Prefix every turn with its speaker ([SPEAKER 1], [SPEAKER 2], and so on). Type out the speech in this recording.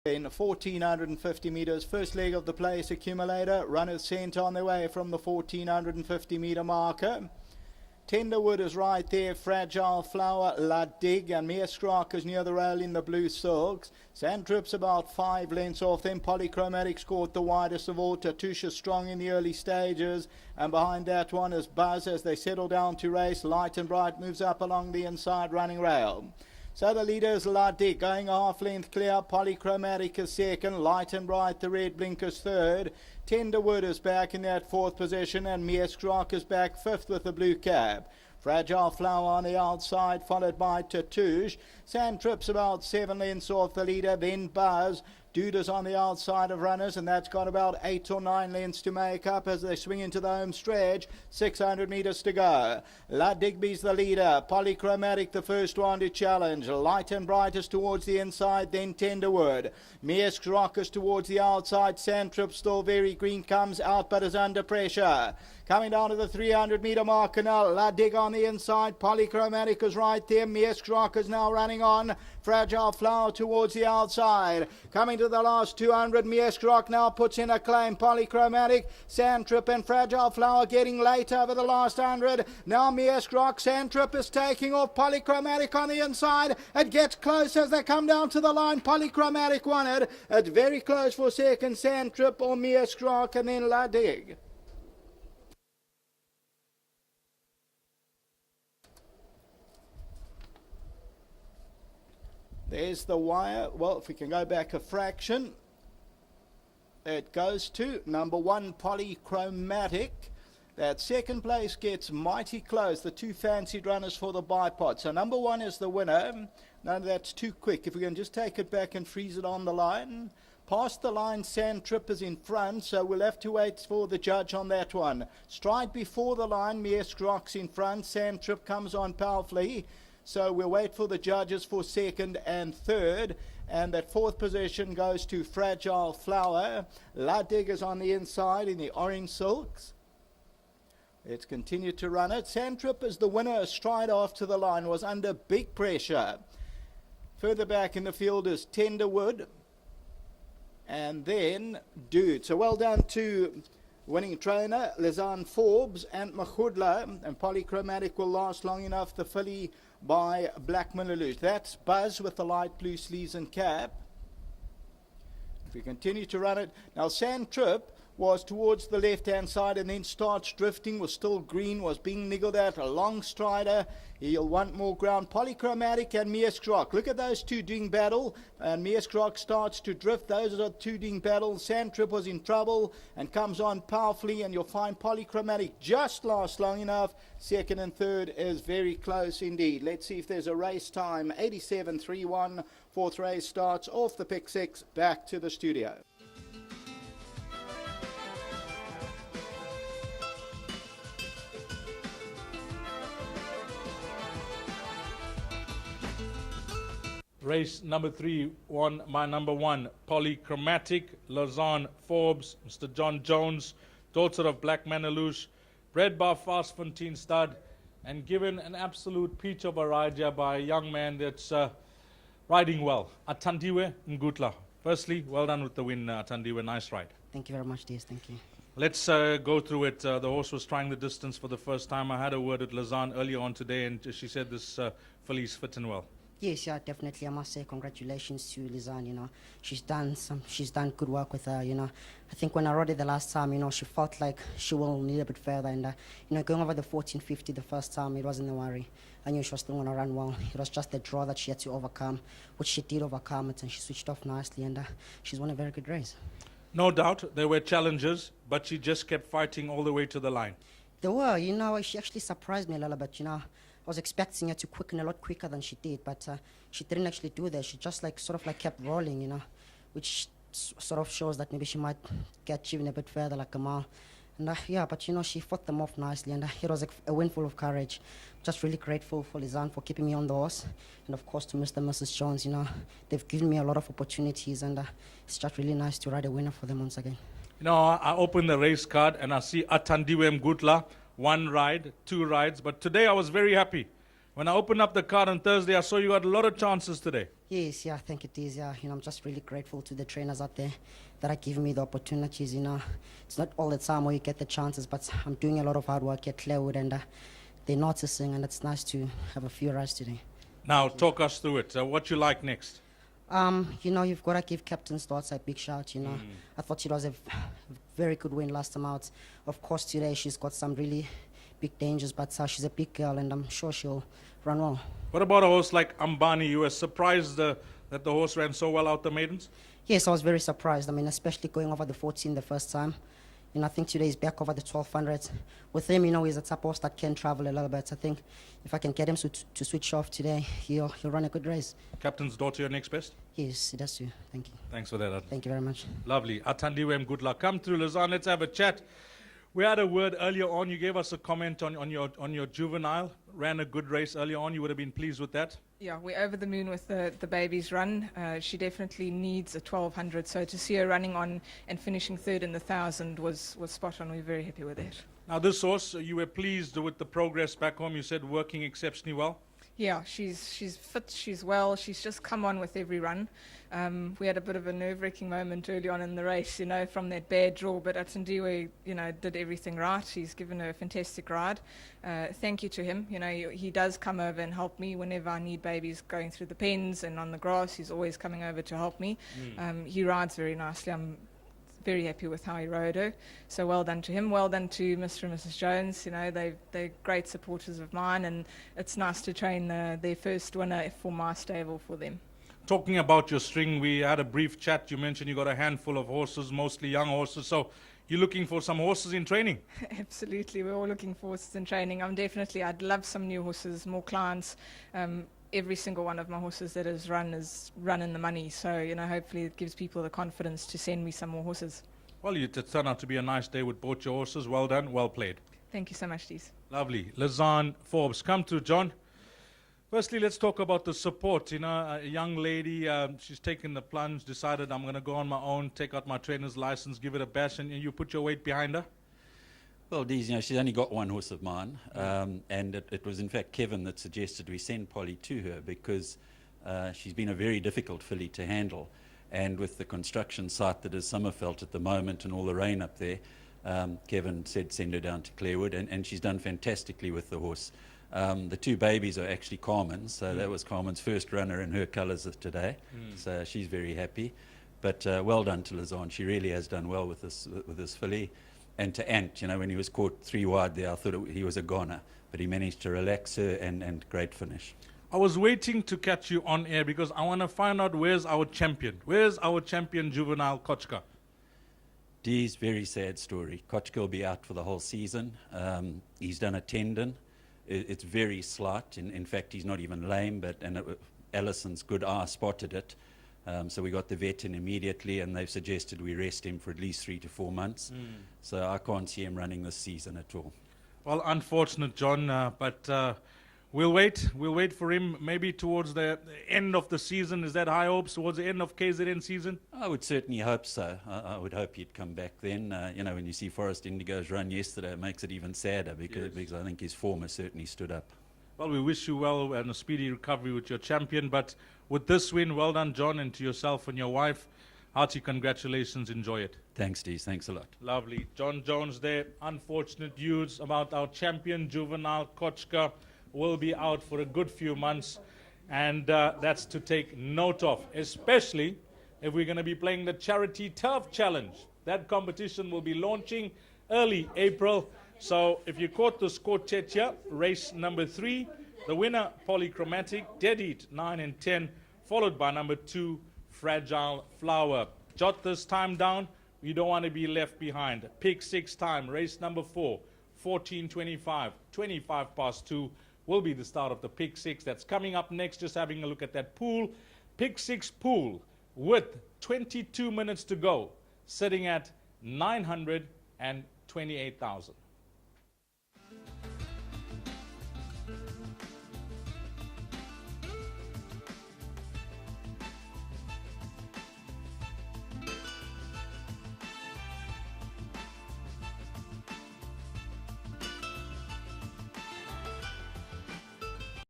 [SPEAKER 1] In 1450 metres, first leg of the place accumulator, runners sent on their way from the 1450 metre marker. Tenderwood is right there, Fragile Flower, La Dig, and Meerskrak is near the rail in the blue silks. Sandtrip's about 5 lengths off them. Polychromatic scored the widest of all. Tatusha strong in the early stages, and behind that one is Buzz as they settle down to race. Light and Bright moves up along the inside running rail. So the leader is La Dig, going a half length clear. Polychromatic is second. Light and Bright, the red blinkers third. Tenderwood is back in that fourth position, and Meerskrak is back fifth with the blue cab. Fragile Flower on the outside, followed by Tatouche. Sandtrip's about 7 lengths off the leader, then Buzz. Dude is on the outside of runners, and that's got about 8 or 9 lengths to make up as they swing into the home stretch. 600 metres to go. La Digby's the leader. Polychromatic the first one to challenge. Light and Bright is towards the inside, then Tenderwood. Meerskrak is towards the outside. Sandtrip still very green, comes out but is under pressure. Coming down to the 300 metre marker now. La Dig on the inside. Polychromatic is right there. Meerskrak is now running on. Fragile Flower towards the outside. Coming to the last 200. Meerskrak now puts in a claim. Polychromatic, Sandtrip and Fragile Flower getting late over the last 100. Now Meerskrak, Sandtrip is taking off. Polychromatic on the inside. It gets close as they come down to the line. Polychromatic won it. It's very close for second. Sandtrip or Meerskrak, and then La Dig. There's the wire. Well, if we can go back a fraction, it goes to number 1, Polychromatic. That second place gets mighty close. The two fancied runners for the bipod. So number 1 is the winner. No, that's too quick. If we can just take it back and freeze it on the line. Past the line, Sandtrip is in front, so we'll have to wait for the judge on that one. Stride before the line, Meerskrak's in front. Sandtrip comes on powerfully. So we'll wait for the judges for second and third. And that fourth position goes to Fragile Flower. La Dig is on the inside in the orange silks. Let's continue to run it. Sandtrip is the winner. A stride after the line, was under big pressure. Further back in the field is Tenderwood. And then Dude. So well done to winning trainer Lizanne Forbes and Mahudla. And Polychromatic will last long enough. The filly by Black Minnaloos. That's Buzz with the light blue sleeves and cap. If we continue to run it. Now Sandtrip was towards the left hand side and then starts drifting, was still green, was being niggled at. A long strider. He'll want more ground. Polychromatic and Meerskrak. Look at those two doing battle. And Meerskrak starts to drift. Those are the two doing battle. Sandtrip was in trouble and comes on powerfully. And you'll find Polychromatic just lasts long enough. Second and third is very close indeed. Let's see if there's a race time. 87.31. Fourth race starts off the pick 6. Back to the studio.
[SPEAKER 2] Race number 3 won by number 1, Polychromatic, Lizanne Forbes, Mr. John Jones, daughter of Black Minnaloos, bred by Fastfontein Stud, and given an absolute peach of a ride here by a young man that's riding well, Athandiwe Ngutla. Firstly, well done with the win, Athandiwe. Nice ride.
[SPEAKER 3] Thank you very much, Des. Thank you.
[SPEAKER 2] Let's go through it. The horse was trying the distance for the first time. I had a word with Lizanne earlier on today, and she said this filly's fit and well.
[SPEAKER 3] Yes, yeah, definitely. I must say congratulations to Lizanne. You know, she's done good work with her. You know, I think when I rode it the last time, you know, she felt like she will need a bit further. And you know, going over the 1450 the first time, it wasn't a worry. I knew she was still going to run well. It was just the draw that she had to overcome, which she did overcome it, and she switched off nicely. And she's won a very good race.
[SPEAKER 2] No doubt there were challenges, but she just kept fighting all the way to the line.
[SPEAKER 3] There were, you know, she actually surprised me a little bit. You know, I was expecting her to quicken a lot quicker than she did, but she didn't actually do that. She just sort of kept rolling, you know, which sort of shows that maybe she might get even a bit further, like a mile. And yeah, but you know, she fought them off nicely, and it was a win full of courage. Just really grateful for Lizanne for keeping me on the horse, and of course to Mr. and Mrs. Jones. You know, they've given me a lot of opportunities, and it's just really nice to ride a winner for them once again.
[SPEAKER 2] You know, I opened the race card and I see Athandiwe Ngutla, 1 ride, 2 rides, but today I was very happy When I opened up the card on Thursday, I saw you got a lot of chances today.
[SPEAKER 3] Yes, yeah, I think it is. Yeah, I'm just really grateful to the trainers out there that are giving me the opportunities. It's not all the time where you get the chances, but I'm doing a lot of hard work at Clairwood, and they're noticing, and it's nice to have a few rides today.
[SPEAKER 2] Now, talk us through it. What you like next?
[SPEAKER 3] You've got to give Captain Starts a big shout. I thought it was a very good win last time out. Of course, today she's got some really big dangers, but she's a big girl, and I'm sure she'll run well.
[SPEAKER 2] What about a horse like Ambani? You were surprised that the horse ran so well out the maidens?
[SPEAKER 3] Yes, I was very surprised. Especially going over the 14 the first time. I think today he's back over the 1200. With him, he's a type horse that can travel a little bit. I think if I can get him to switch off today, he'll run a good race.
[SPEAKER 2] Captain's daughter, your next best?
[SPEAKER 3] Yes, he does too. Thank you.
[SPEAKER 2] Thanks for that.
[SPEAKER 3] Thank you very much.
[SPEAKER 2] Lovely. Atandiwem, good luck. Come through, Lizanne. Let's have a chat. We had a word earlier on. You gave us a comment on your juvenile. Ran a good race earlier on. You would have been pleased with that.
[SPEAKER 4] Yeah, we're over the moon with the baby's run. She definitely needs a 1200. So to see her running on and finishing third in the 1000 was spot on. We're very happy with it.
[SPEAKER 2] Now this horse, you were pleased with the progress back home. You said working exceptionally well.
[SPEAKER 4] Yeah, she's fit, she's well, she's just come on with every run. We had a bit of a nerve-wracking moment early on in the race, from that bad draw, but Atandiwe, did everything right. He's given her a fantastic ride. Thank you to him. He does come over and help me whenever I need babies going through the pens and on the grass. He's always coming over to help me. He rides very nicely. I'm very happy with how he rode her. So well done to him. Well done to Mr. and Mrs. Jones. They're great supporters of mine, and it's nice to train their first winner for my stable for them.
[SPEAKER 2] Talking about your string, we had a brief chat. You mentioned you got a handful of horses, mostly young horses. So you're looking for some horses in training?
[SPEAKER 4] Absolutely. We're all looking for horses in training. I'd love some new horses, more clients. Every single one of my horses that has run is running the money. So, hopefully it gives people the confidence to send me some more horses.
[SPEAKER 2] Well, it turned out to be a nice day with both your horses. Well done, well played.
[SPEAKER 4] Thank you so much, Dees.
[SPEAKER 2] Lovely. Lizanne Forbes, come through, John. Firstly, let's talk about the support. A young lady, she's taken the plunge, decided I'm going to go on my own, take out my trainer's license, give it a bash, and you put your weight behind her?
[SPEAKER 5] Well, Dees, she's only got one horse of mine, and it was in fact Kevin that suggested we send Polly to her because she's been a very difficult filly to handle. And with the construction site that is Summerfelt at the moment and all the rain up there, Kevin said send her down to Clairwood, and she's done fantastically with the horse. The two babies are actually Carmen's, so that was Carmen's first runner in her colours of today, so she's very happy. But well done to Lizanne. She really has done well with this filly. And to Ant, when he was caught 3 wide there, I thought he was a goner, but he managed to relax her and great finish.
[SPEAKER 2] I was waiting to catch you on air because I want to find out where's our champion. Where's our champion juvenile Kochka?
[SPEAKER 5] Dee's very sad story. Kochka will be out for the whole season. He's done a tendon. It's very slight. In fact, he's not even lame, Allison's good eye spotted it. So we got the vet in immediately, and they've suggested we rest him for at least 3 to 4 months. So I can't see him running this season at all.
[SPEAKER 2] Well, unfortunate, John, but we'll wait. We'll wait for him maybe towards the end of the season. Is that high hopes towards the end of KZN season?
[SPEAKER 5] I would certainly hope so. I would hope he'd come back then. When you see Forest Indigo's run yesterday, it makes it even sadder because I think his form has certainly stood up.
[SPEAKER 2] Well, we wish you well and a speedy recovery with your champion. But with this win, well done, John, and to yourself and your wife. Hearty congratulations. Enjoy it.
[SPEAKER 5] Thanks, Dees. Thanks a lot.
[SPEAKER 2] Lovely. John Jones there. Unfortunate news about our champion, juvenile Kochka, will be out for a good few months. And that's to take note of, especially if we're going to be playing the Charity Turf Challenge. That competition will be launching early April. So if you caught this quartet here, race number 3, the winner, Polychromatic, dead heat 9 and 10, followed by number 2, Fragile Flower. Jot this time down. We don't want to be left behind. Pick 6 time, race number 4, 14:25, 25 past 2 will be the start of the pick 6. That's coming up next. Just having a look at that pool. Pick 6 pool with 22 minutes to go, sitting at 928,000.